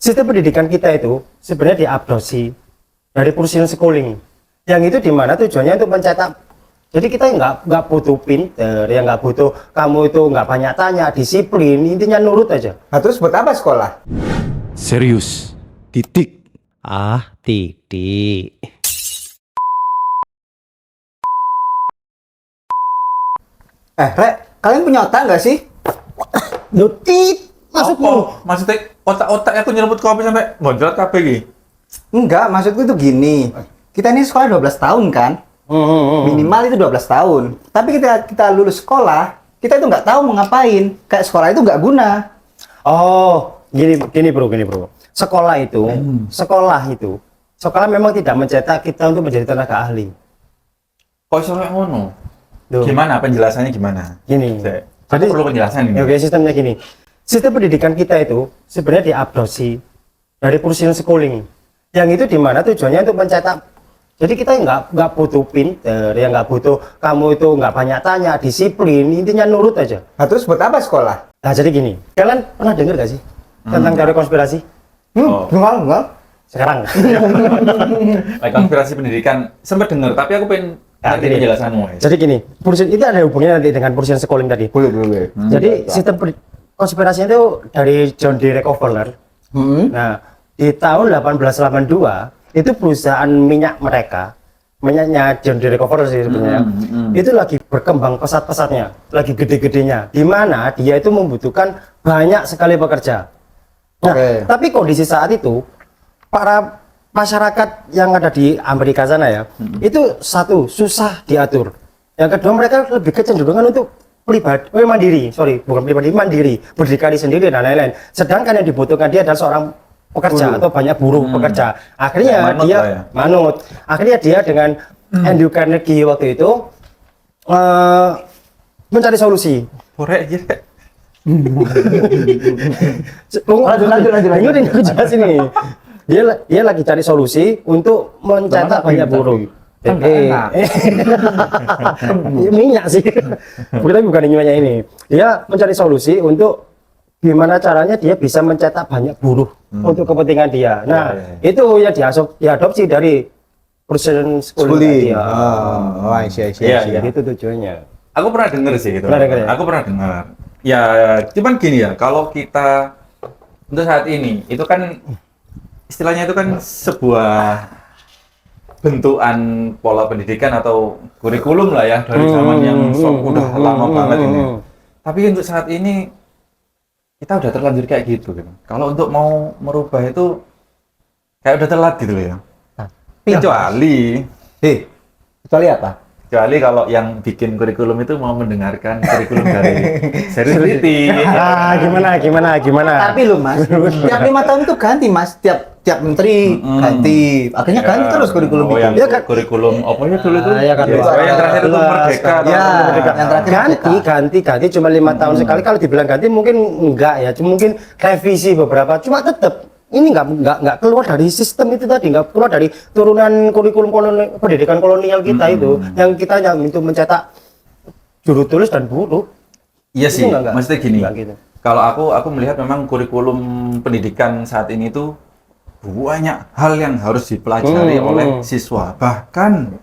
sistem pendidikan kita itu sebenarnya diadopsi dari Prussian schooling, yang itu dimana tujuannya untuk mencetak. Jadi kita nggak butuh pinter, ya nggak butuh kamu itu nggak banyak tanya, disiplin, intinya nurut aja. Nah, terus buat apa sekolah? Serius. Titik. Ah, titik. Rek, kalian punya otak nggak sih? Lutit, maksudmu? Maksudnya otak-otak aku nyeruput kopi sampai bonjol kabeh iki. Enggak, maksudku itu gini. Kita ini sekolah 12 tahun kan? Minimal itu 12 tahun. Tapi kita lulus sekolah, kita itu nggak tahu mau ngapain. Kayak sekolah itu nggak guna. Oh, gini bro. Sekolah memang tidak mencetak kita untuk menjadi tenaga ahli. Kok iso kayak ngono? Duh. Gimana penjelasannya gimana? Gini. Jadi perlu penjelasan ini. Oke, sistemnya gini. Sistem pendidikan kita itu sebenarnya diadopsi dari Prussian schooling, yang itu dimana tujuannya untuk mencetak. Jadi kita nggak butuh pinter, ya nggak butuh kamu itu nggak banyak tanya, disiplin, intinya nurut aja. Nah, terus buat apa sekolah? Nah jadi gini, kalian pernah dengar gak sih tentang teori konspirasi? Enggak. Sekarang. Like konspirasi pendidikan sempat dengar, tapi aku pengen ngerti gini. penjelasanmu. Jadi gini, Prussian itu ada hubungannya nanti dengan Prussian schooling tadi. Boleh. Jadi sistem konspirasinya itu dari John D. Rockefeller. Nah, di tahun 1882 itu perusahaan minyaknya John D. Rockefeller sih sebenarnya. Itu lagi berkembang pesat-pesatnya, lagi gede-gedenya. Di mana dia itu membutuhkan banyak sekali pekerja. Nah, tapi kondisi saat itu para masyarakat yang ada di Amerika sana ya, itu satu susah diatur. Yang kedua mereka lebih kecenderungan untuk mandiri, berdikari sendiri dan lain-lain. Sedangkan yang dibutuhkan dia adalah seorang pekerja atau banyak buruh pekerja. Akhirnya manut. Akhirnya dia dengan Andrew Carnegie waktu itu mencari solusi. Borek gitu. Lanjut. Dengerin aku jelasin ini. Dia lagi cari solusi untuk mencetak banyak buruh. Minyak sih. Kita bukan minyak ini. Dia mencari solusi untuk gimana caranya dia bisa mencetak banyak buruh untuk kepentingan dia. Nah, itu yang diadopsi dari Prussian schooling. Iya. Itu tujuannya. Aku pernah dengar sih gitu. Aku pernah dengar. Ya, cuman gini ya, kalau kita untuk saat ini itu kan istilahnya itu kan sebuah bentukan pola pendidikan atau kurikulum lah ya dari zaman yang udah lama banget ini. Tapi untuk saat ini kita udah terlanjur kayak gitu. Kalau untuk mau merubah itu kayak udah telat gitu loh ya. Kecuali apa? Kecuali kalau yang bikin kurikulum itu mau mendengarkan kurikulum dari Seriusity. Gimana? Tapi lu Mas, tiap 5 tahun itu ganti Mas, tiap menteri ganti. Akhirnya ganti terus kurikulum itu. Yang kurikulum apa ya dulu itu? Ya kan. Yang terakhir itu Merdeka. Yang terakhir Ganti cuma 5 tahun sekali. Kalau dibilang ganti mungkin enggak ya, cuma mungkin revisi beberapa. Cuma tetap ini nggak keluar dari sistem itu tadi, nggak keluar dari turunan kurikulum pendidikan kolonial kita itu, yang kita yang untuk mencetak juru tulis dan buruh. Iya sih, maksudnya gini. Gitu. Kalau aku melihat memang kurikulum pendidikan saat ini tuh banyak hal yang harus dipelajari oleh siswa, bahkan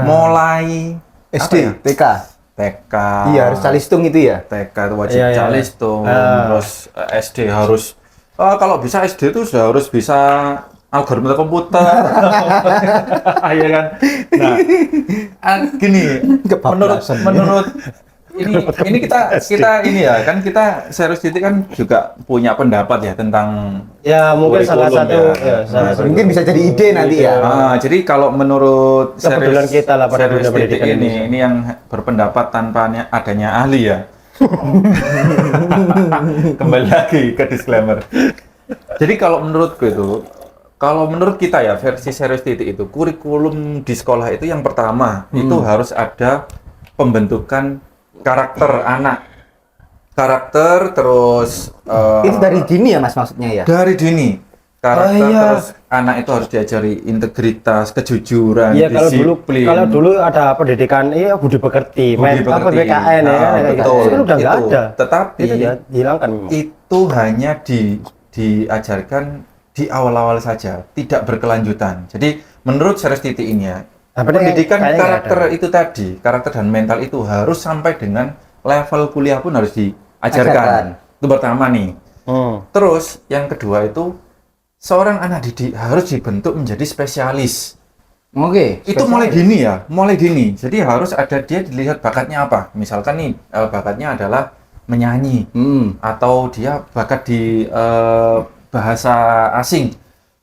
mulai SD, TK. Iya, harus calistung itu ya. TK itu wajib calistung, terus SD harus kalau bisa SD itu sudah harus bisa algoritma komputer. Iya kan. Nah, gini, menurut ini kita ini ya kan kita Seriusity kan juga punya pendapat ya tentang mungkin salah satu mungkin bisa jadi ide nanti ya. Jadi kalau menurut kepedulian kita lah pada dunia pendidikan ini yang berpendapat tanpa adanya ahli ya. Kembali lagi ke disclaimer. Jadi kalau menurut kita ya versi Seriusity itu kurikulum di sekolah itu yang pertama itu harus ada pembentukan karakter anak. Karakter terus itu dari dini ya Mas maksudnya ya? Dari dini. Karakter terus anak itu harus diajari integritas, kejujuran, disiplin. Kalau dulu ada pendidikan budi pekerti, PKN betul. Itu udah nggak ada. Tetapi itu dihilangkan. Itu hanya diajarkan di awal-awal saja, tidak berkelanjutan. Jadi menurut Serius Titik ini ya, Tapi pendidikan kayaknya nggak karakter itu tadi, karakter dan mental itu harus sampai dengan level kuliah pun harus diajarkan. Itu pertama nih. Terus yang kedua itu seorang anak didik harus dibentuk menjadi spesialis. Oke. Itu mulai dini ya, mulai dini. Jadi harus ada dia dilihat bakatnya apa. Misalkan nih bakatnya adalah menyanyi atau dia bakat di bahasa asing.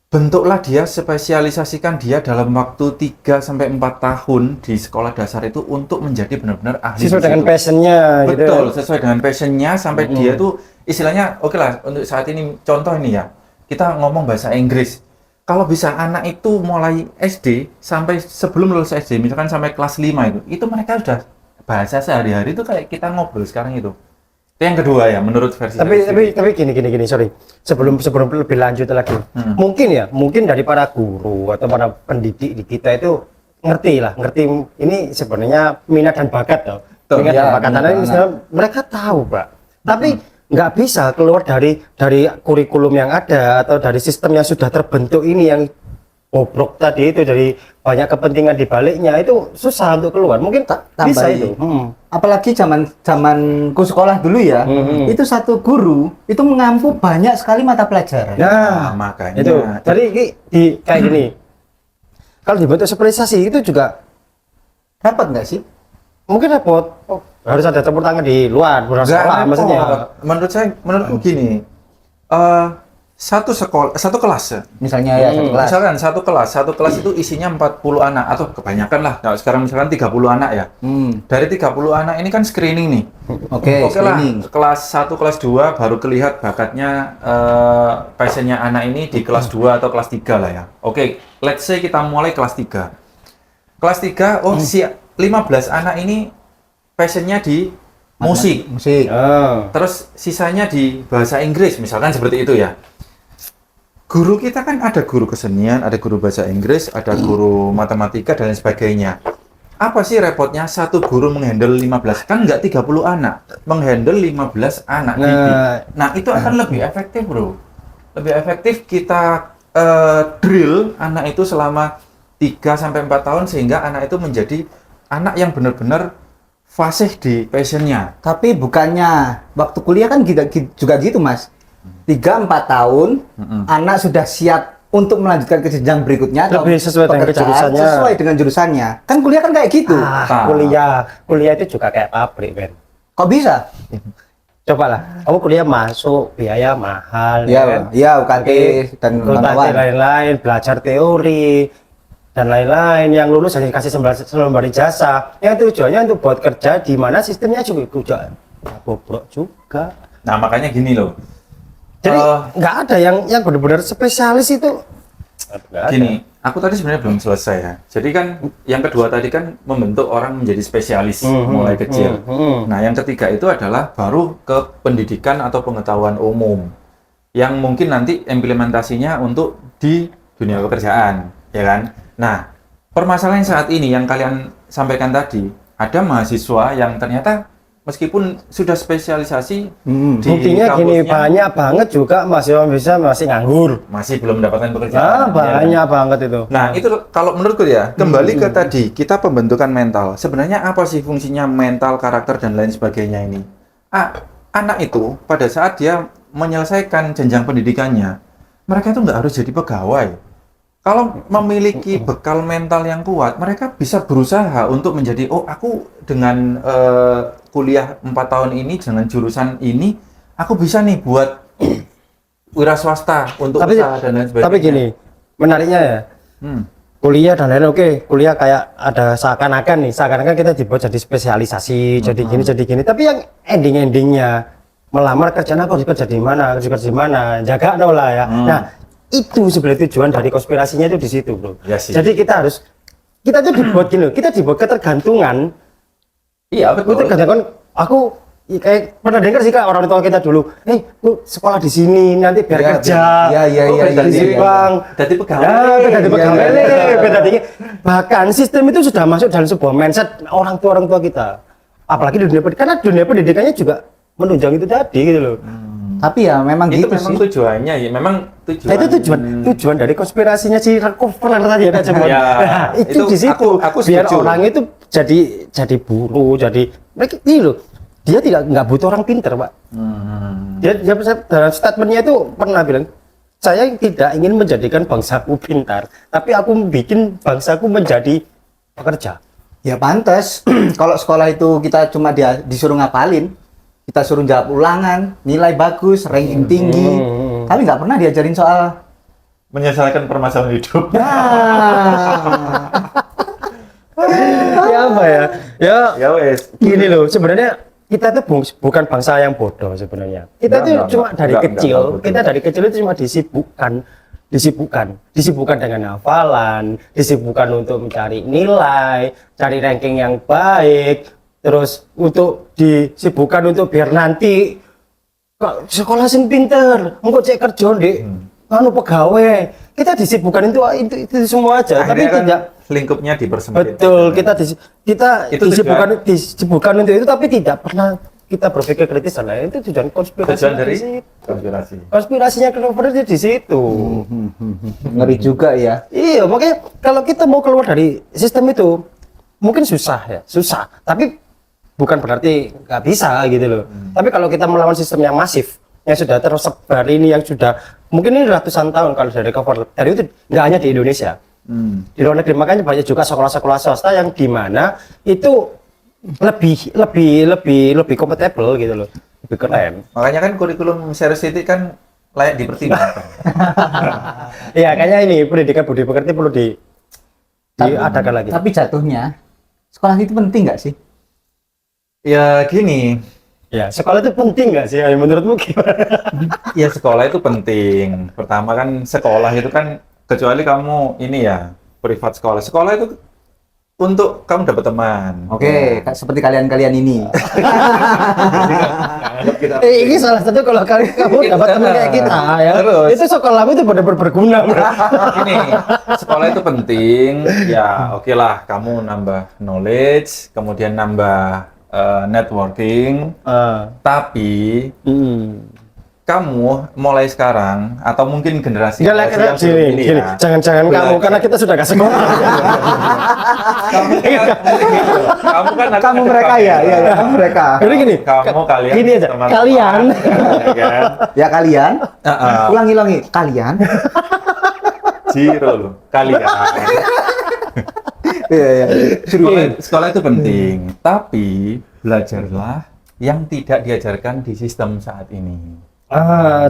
Bentuklah dia, spesialisasikan dia dalam waktu 3 sampai 4 tahun di sekolah dasar itu untuk menjadi benar-benar ahli. Sesuai di dengan situ. passionnya gitu. Betul, sesuai dengan passionnya sampai dia tuh istilahnya oke lah untuk saat ini contoh ini ya. Kita ngomong bahasa Inggris. Kalau bisa anak itu mulai SD sampai sebelum lulus SD, misalkan sampai kelas 5 itu mereka sudah bahasa sehari-hari itu kayak kita ngobrol sekarang itu. Itu yang kedua ya, menurut versi Tapi gini, sorry. Sebelum lebih lanjut lagi. Mungkin dari para guru atau para pendidik di kita itu ngerti ini sebenarnya minat dan bakat toh. Betul, Minat ya, dan bakat benar, ini sebenarnya mereka tahu, Pak. Tapi nggak bisa keluar dari kurikulum yang ada atau dari sistem yang sudah terbentuk ini yang bobrok tadi itu, dari banyak kepentingan di baliknya, itu susah untuk keluar. Mungkin bisa itu. Apalagi zamanku sekolah dulu ya, itu satu guru itu mengampu banyak sekali mata pelajaran. Nah, makanya itu. Jadi kayak gini. Kalau dibentuk spesialisasi itu juga Dapat nggak sih? mungkin repot. Harus ada campur tangan di luar, Nggak sekolah repot. maksudnya. Menurutku gini, satu kelas ya. Misalnya ya satu kelas. Misalkan satu kelas itu isinya 40 anak atau kebanyakan lah. Nah, sekarang misalkan 30 anak ya. Dari 30 anak ini kan screening nih. Oke, Oke lah, screening. kelas 1, kelas 2 baru kelihatan bakatnya passionnya anak ini di kelas 2 atau kelas 3 lah ya. Oke, let's say kita mulai kelas 3. Kelas 3, si 15 anak ini passionnya di musik. Musik. Terus sisanya di bahasa Inggris, misalkan seperti itu ya. Guru kita kan ada guru kesenian, ada guru bahasa Inggris, ada guru matematika dan lain sebagainya. Apa sih repotnya satu guru menghandle 15? Kan nggak 30 anak, menghandle 15 anak didik. Nah, itu akan lebih efektif, Bro. Lebih efektif kita drill anak itu selama 3 sampai 4 tahun sehingga anak itu menjadi anak yang benar-benar fasih di passionnya. Tapi bukannya waktu kuliah kan juga gitu, Mas. 3-4 tahun anak sudah siap untuk melanjutkan ke jenjang berikutnya atau Lebih sesuai dengan pekerjaan jurusannya. sesuai dengan jurusannya. Kan kuliah kan kayak gitu. Kuliah itu juga kayak pabrik, Ben. Kok bisa? Coba lah, kamu kuliah masuk, biaya mahal, kan? Iya, UKT dan Terus kawan-kawan. lain-lain, belajar teori dan lain-lain, yang lulus hanya kasih sembari jasa, yang tujuannya untuk buat kerja di mana sistemnya juga bobrok juga. Nah, makanya gini loh. Jadi nggak ada yang benar-benar spesialis itu. Nggak ada. Gini, aku tadi sebenarnya belum selesai ya. Jadi kan yang kedua tadi kan membentuk orang menjadi spesialis mulai kecil. Nah, yang ketiga itu adalah baru ke pendidikan atau pengetahuan umum yang mungkin nanti implementasinya untuk di dunia pekerjaan, ya kan? Nah, permasalahan saat ini yang kalian sampaikan tadi, ada mahasiswa yang ternyata meskipun sudah spesialisasi di Buktinya gini, kampusnya, banyak banget juga mahasiswa masih nganggur. masih belum mendapatkan pekerjaan. Banyak banget itu. Nah, itu kalau menurutku ya, kembali ke tadi, kita pembentukan mental. Sebenarnya apa sih fungsinya mental, karakter, dan lain sebagainya ini? Anak itu, pada saat dia menyelesaikan jenjang pendidikannya, mereka itu nggak harus jadi pegawai. Kalau memiliki bekal mental yang kuat, mereka bisa berusaha untuk menjadi, oh aku dengan kuliah 4 tahun ini, dengan jurusan ini, aku bisa nih buat wira swasta untuk usaha dan lain sebagainya. Tapi gini, menariknya ya, kuliah dan lain-lain, oke, kuliah kayak ada seakan-akan kita dibuat jadi spesialisasi, jadi gini. Tapi yang ending-endingnya melamar kerjaan apa, kerja di mana, jaga lah ya. Nah, itu sebenarnya tujuan dari konspirasinya itu di situ, Bro. Ya sih. Jadi kita tuh dibuat gini, kita dibuat ketergantungan. Iya, betul. Ketergantungan, aku kayak pernah dengar sih Kak, orang tua kita dulu, lu sekolah di sini nanti biar Iya, kerja. iya, Di Bang. Jadi pegawai. Jadi pegawai beda tinggi. Bahkan sistem itu sudah masuk dalam sebuah mindset orang tua kita. Apalagi di dunia pendidikan, karena dunia pendidikannya juga menunjang itu tadi gitu loh. Tapi ya memang Itu gitu memang sih. tujuannya ya, memang tujuan. Nah, itu tujuan dari konspirasinya si Rockefeller tadi ya, Cemon. Ya, Nah, itu itu di situ aku biar setuju. orang itu jadi buruh, jadi mereka ini loh. Dia nggak butuh orang pinter, Pak. Dia dalam statementnya itu pernah bilang, saya tidak ingin menjadikan bangsaku pintar, tapi aku bikin bangsaku menjadi pekerja. Ya pantas. Kalau sekolah itu kita cuma disuruh ngapalin, kita suruh jawab ulangan, nilai bagus, ranking tinggi, tapi nggak pernah diajarin soal. Menyelesaikan permasalahan hidup. Ya apa ya? Ya wes. Gini loh, sebenarnya kita tuh bukan bangsa yang bodoh sebenarnya. Kita tuh cuma dari kecil, kita dari kecil itu cuma disibukkan dengan hafalan, disibukkan untuk mencari nilai, cari ranking yang baik, terus untuk disibukkan untuk biar nanti kok sekolah sing pinter, engko cek kerja ndek anu pegawai. Kita disibukkan itu semua aja, tapi Akhirnya kan tidak lingkupnya dipersempit. betul. Kita Itu disibukkan untuk itu, tapi tidak pernah kita berpikir kritis dan lain. Itu tujuan konspirasi. Tujuan dari di situ. konspirasi. Konspirasinya Clover itu di situ. Ngeri juga ya. Iya, makanya kalau kita mau keluar dari sistem itu mungkin susah. Tapi bukan berarti nggak bisa gitu loh. Tapi kalau kita melawan sistem yang masif, yang sudah tersebar ini, yang sudah mungkin ini ratusan tahun kalau dari cover dari itu nggak hanya di Indonesia, di luar negeri, makanya banyak juga sekolah-sekolah swasta yang di mana itu lebih kompatibel gitu loh, lebih keren. Makanya kan kurikulum Serius Titik kan layak dipertimbangkan. Iya, kayaknya ini pendidikan budi pekerti perlu diadakan lagi. Tapi jatuhnya sekolah itu penting nggak sih? Ya gini, Ya, sekolah itu penting nggak sih? Menurutmu gimana? ya sekolah itu penting. Pertama kan sekolah itu kan, kecuali kamu ini ya privat sekolah. Sekolah itu untuk kamu dapat teman. Oke, seperti kalian-kalian ini. Ini salah satu kalau kamu dapat teman kayak kita ya. Terus. Itu sekolahmu itu benar-benar berguna. Ini sekolah itu penting. Ya oke lah, kamu nambah knowledge, kemudian nambah networking. Tapi kamu mulai sekarang atau mungkin generasi Enggak lah, yang sebelum ini gini. ya, Jangan kamu, karena kita sudah gak sekolah. kamu kan nanti Kamu ada mereka kamu. ya, kamu mereka. Jadi gini, Kamu kalian gini aja, teman-teman. kalian. Ya kan? Ya kalian. Heeh. Ulangi, kalian. Zero loh, kalian. Iya. Sekolah itu penting, tapi belajarlah yang tidak diajarkan di sistem saat ini.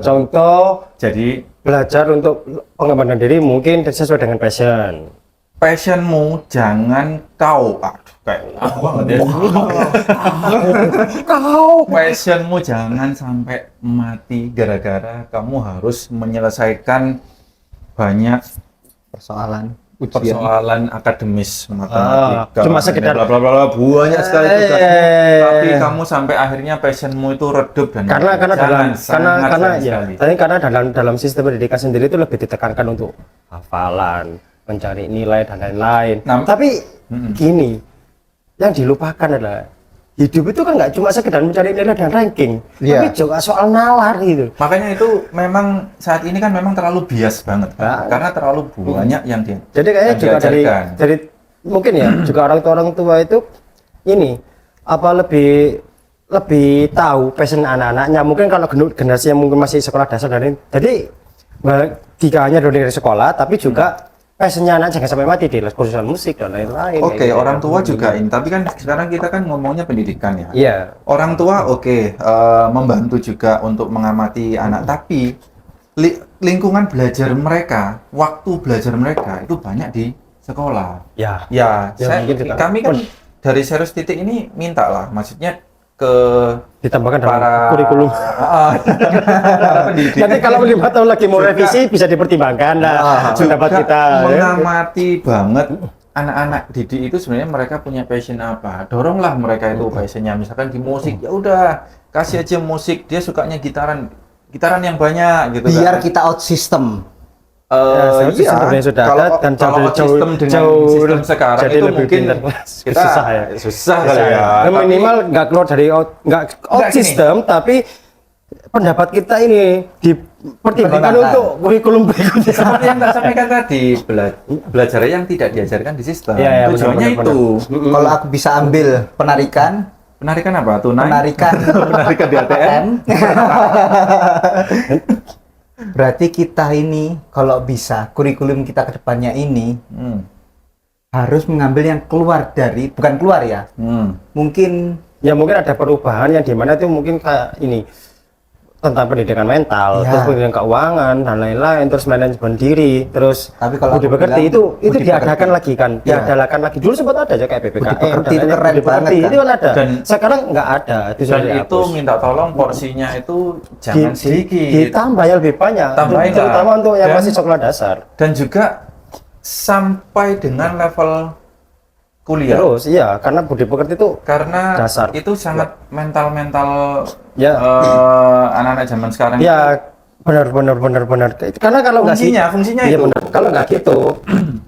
Contoh Jadi belajar untuk pengembangan diri mungkin sesuai dengan passion. passionmu jangan kayak aku banget ya. Passionmu jangan sampai mati gara-gara kamu harus menyelesaikan banyak persoalan akademis, matematika, cuma sekedar bla bla bla bla, banyak sekali tugasnya. Eh. Tapi kamu sampai akhirnya passionmu itu redup dan karena jangan, sangat sayang ya, sekali. tapi karena dalam sistem pendidikan sendiri itu lebih ditekankan untuk hafalan, mencari nilai dan lain-lain. Nah, Tapi gini, yang dilupakan adalah hidup itu kan nggak cuma sekedar mencari nilai dan ranking, tapi juga soal nalar gitu. Makanya itu memang saat ini kan memang terlalu bias banget kan? Karena terlalu banyak yang Jadi kayaknya yang juga diajarkan. dari mungkin ya juga orang tua itu ini apa lebih tahu passion anak-anaknya. Mungkin kalau generasi yang mungkin masih sekolah dasar dan ini, jadi tidak hanya dari sekolah tapi juga passionnya anak jangan sampai mati di les kursusan musik dan lain-lain. Oke, kayak gitu. orang tua juga ini. Tapi kan sekarang kita kan ngomongnya pendidikan ya. Iya. Orang tua membantu juga untuk mengamati anak, tapi lingkungan belajar mereka, waktu belajar mereka itu banyak di sekolah. Ya. Ya, Ya, mungkin kita- kami kan dari Serius Titik ini minta lah, maksudnya ke Ditambahkan dalam para kurikulum. para pendidik. Nanti kalau 5 tahun lagi mau revisi bisa dipertimbangkan lah pendapat kita. ya. Mengamati banget anak-anak didik itu sebenarnya mereka punya passion apa. Doronglah mereka itu passionnya, misalkan di musik, ya udah kasih aja musik, dia sukanya gitaran yang banyak gitu Biar kan. kita out system. Ya, sistem yang sudah ada dan kalau jauh- sistem dengan jauh sistem sekarang jadi itu lebih mungkin pintar. kita Susah ya. susah kali ya. Ya, Tapi minimal nggak keluar dari out Nggak, gini. system tapi pendapat kita ini dipertimbangkan untuk kurikulum berikutnya. Seperti yang tak sampaikan tadi, belajar yang tidak diajarkan di sistem. Iya, iya, Tujuannya benar, itu. Kalau aku bisa ambil penarikan, Penarikan apa? Tunai? penarikan Penarikan di ATM? berarti kita ini kalau bisa kurikulum kita ke depannya ini Hmm. harus mengambil yang keluar dari, bukan keluar ya, mungkin Ya mungkin ada perubahan yang dimana itu mungkin kayak ini tentang pendidikan mental, Ya. terus pendidikan keuangan dan lain-lain, terus manajemen diri, terus Tapi kalau budi aku pekerti bilang, itu budi diadakan pekerti. lagi kan, Ya. diadakan lagi. Dulu sempat ada aja kayak PPKM, Budi pekerti dan itu lain-lain. keren Budi pekerti banget, kan? itu kan ada. Dan- Sekarang nggak ada. Dan sudah itu dihapus. minta tolong porsinya itu jangan sedikit. Ditambah yang lebih banyak, Tambahin lah. terutama untuk yang Dan- masih sekolah dasar. Dan juga sampai dengan level kuliah. Terus iya, karena budi pekerti itu Karena Dasar. itu sangat mental-mental Ya. anak-anak zaman sekarang. ya benar. Karena kalau nggak sih, Fungsinya iya itu. benar. Kalau nggak gitu,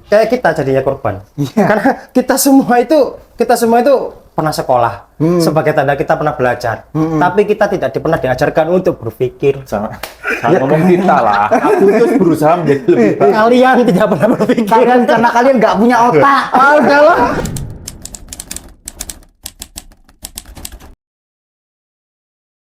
kayak kita jadinya korban. Karena kita semua itu pernah sekolah sebagai tanda kita pernah belajar, tapi kita tidak pernah diajarkan untuk berpikir. Sama ngomong kita lah. Aku terus berusaha menjadi lebih baik. Kalian tidak pernah berpikir. kalian karena kalian nggak punya otak. Ah, udahlah.